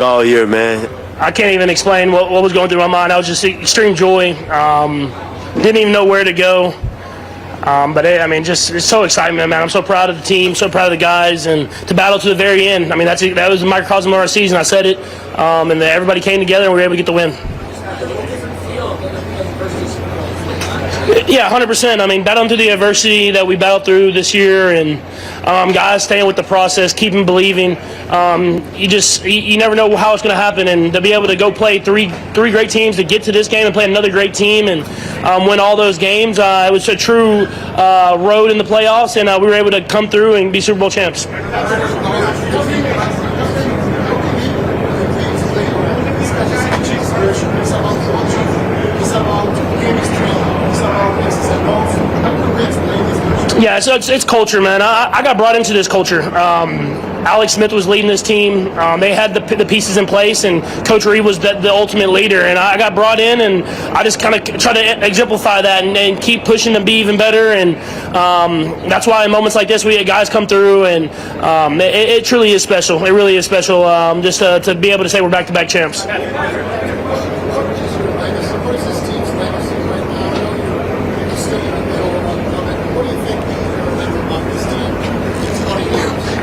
All year, man. I can't even explain what was going through my mind. I was just extreme joy. Didn't even know where to go. But just it's so excitement, man. I'm so proud of the team, so proud of the guys, and to battle to the very end. I mean, that was a microcosm of our season. I said it, and everybody came together and we were able to get the win. Yeah, 100%. I mean, battling through the adversity that we battled through this year, and guys staying with the process, keeping believing. You never know how it's going to happen, and to be able to go play three great teams, to get to this game and play another great team and win all those games, it was a true road in the playoffs, and we were able to come through and be Super Bowl champs. Yeah, so it's culture, man. I got brought into this culture. Alex Smith was leading this team. They had the pieces in place, and Coach Reid was the ultimate leader. And I got brought in, and I just kind of try to exemplify that and keep pushing to be even better. And that's why in moments like this, we had guys come through, and it truly is special. It really is special just to be able to say we're back-to-back champs.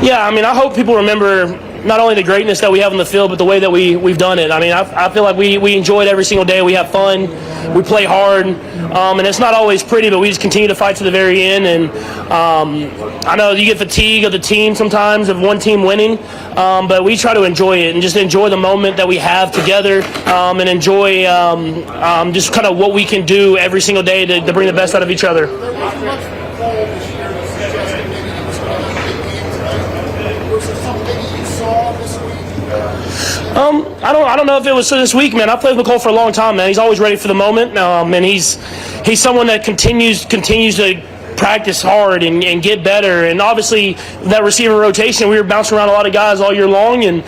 Yeah, I mean, I hope people remember not only the greatness that we have on the field, but the way that we've done it. I mean, I feel like we enjoy it every single day. We have fun. We play hard. And it's not always pretty, but we just continue to fight to the very end. And I know you get fatigue of the team sometimes, of one team winning, but we try to enjoy it and just enjoy the moment that we have together and enjoy just kind of what we can do every single day to bring the best out of each other. I don't know if it was this week, man. I played with Nicole for a long time, man. He's always ready for the moment, and he's someone that continues to practice hard and get better. And obviously, that receiver rotation, we were bouncing around a lot of guys all year long, and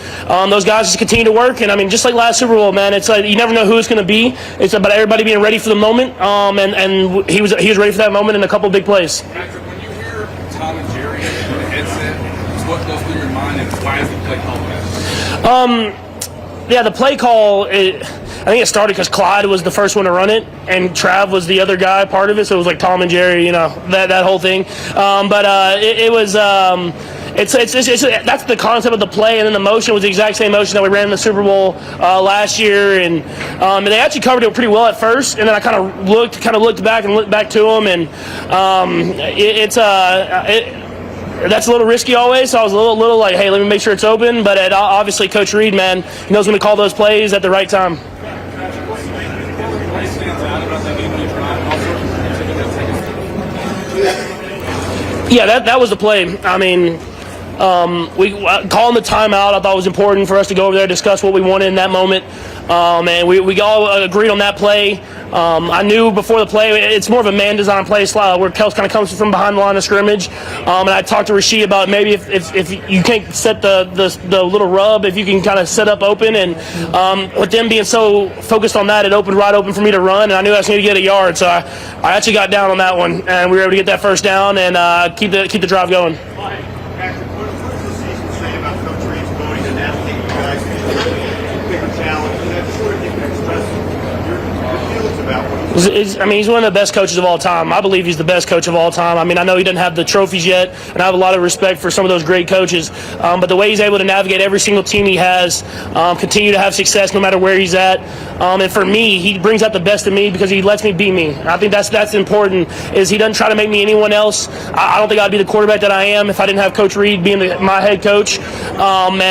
those guys just continue to work. And I mean, just like last Super Bowl, man, it's like you never know who it's going to be. It's about everybody being ready for the moment, and he was ready for that moment in a couple of big plays. Patrick, when you hear Tom and Jerry in the headset, what goes through your mind, and why is the play called? Yeah, the play call, I think it started because Clyde was the first one to run it, and Trav was the other guy, part of it. So it was like Tom and Jerry, that whole thing. It was that's the concept of the play, and then the motion was the exact same motion that we ran in the Super Bowl last year, and they actually covered it pretty well at first, and then I kind of looked back and looked back to them, and that's a little risky always, so I was a little like, hey, let me make sure it's open. But obviously, Coach Reid, man, he knows when to call those plays at the right time. Yeah, that was the play. I mean, calling the timeout, I thought was important for us to go over there, discuss what we wanted in that moment. And we all agreed on that play. I knew before the play, it's more of a man-design play style where Kels kind of comes from behind the line of scrimmage. And I talked to Reid about maybe if you can't set the little rub, if you can kind of set up open. And with them being so focused on that, it opened wide open for me to run, and I knew I was going to get a yard. So I actually got down on that one, and we were able to get that first down and keep the drive going. Patrick, what does the season say about Coach Reid's ability to navigate you guys through a bigger challenge? And I just wonder if you can express your feelings about what he's one of the best coaches of all time. I believe he's the best coach of all time. I mean, I know he doesn't have the trophies yet, and I have a lot of respect for some of those great coaches. But the way he's able to navigate every single team he has, continue to have success no matter where he's at. And for me, he brings out the best in me because he lets me be me. I think that's important. Is he doesn't try to make me anyone else. I don't think I'd be the quarterback that I am if I didn't have Coach Reid being my head coach. And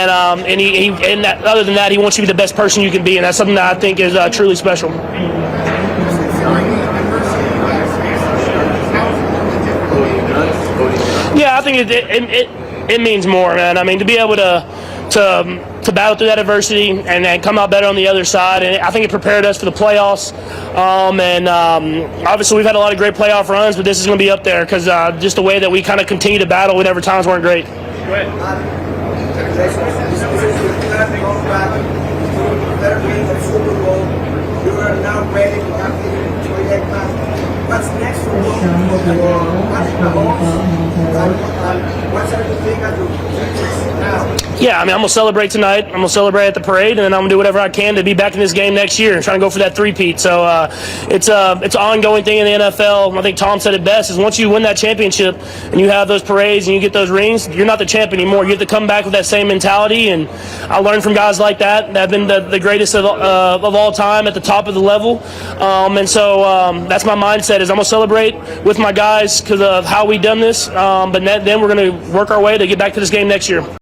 other than that, he wants you to be the best person you can be, and that's something that I think is truly special. Yeah, I think it means more, man. I mean, to be able to battle through that adversity and come out better on the other side, and I think it prepared us for the playoffs. Obviously, we've had a lot of great playoff runs, but this is going to be up there because just the way that we kind of continue to battle whenever times weren't great. Go ahead. What's next for Mahomes? What's everything that you now? Yeah, I mean, I'm going to celebrate tonight. I'm going to celebrate at the parade, and then I'm going to do whatever I can to be back in this game next year and trying to go for that three-peat. So it's an ongoing thing in the NFL. I think Tom said it best, is once you win that championship and you have those parades and you get those rings, you're not the champ anymore. You have to come back with that same mentality, and I learned from guys like that have been the greatest of all time at the top of the level. And so that's my mindset, is I'm going to celebrate with my guys because of how we done this, but then we're going to work our way to get back to this game next year.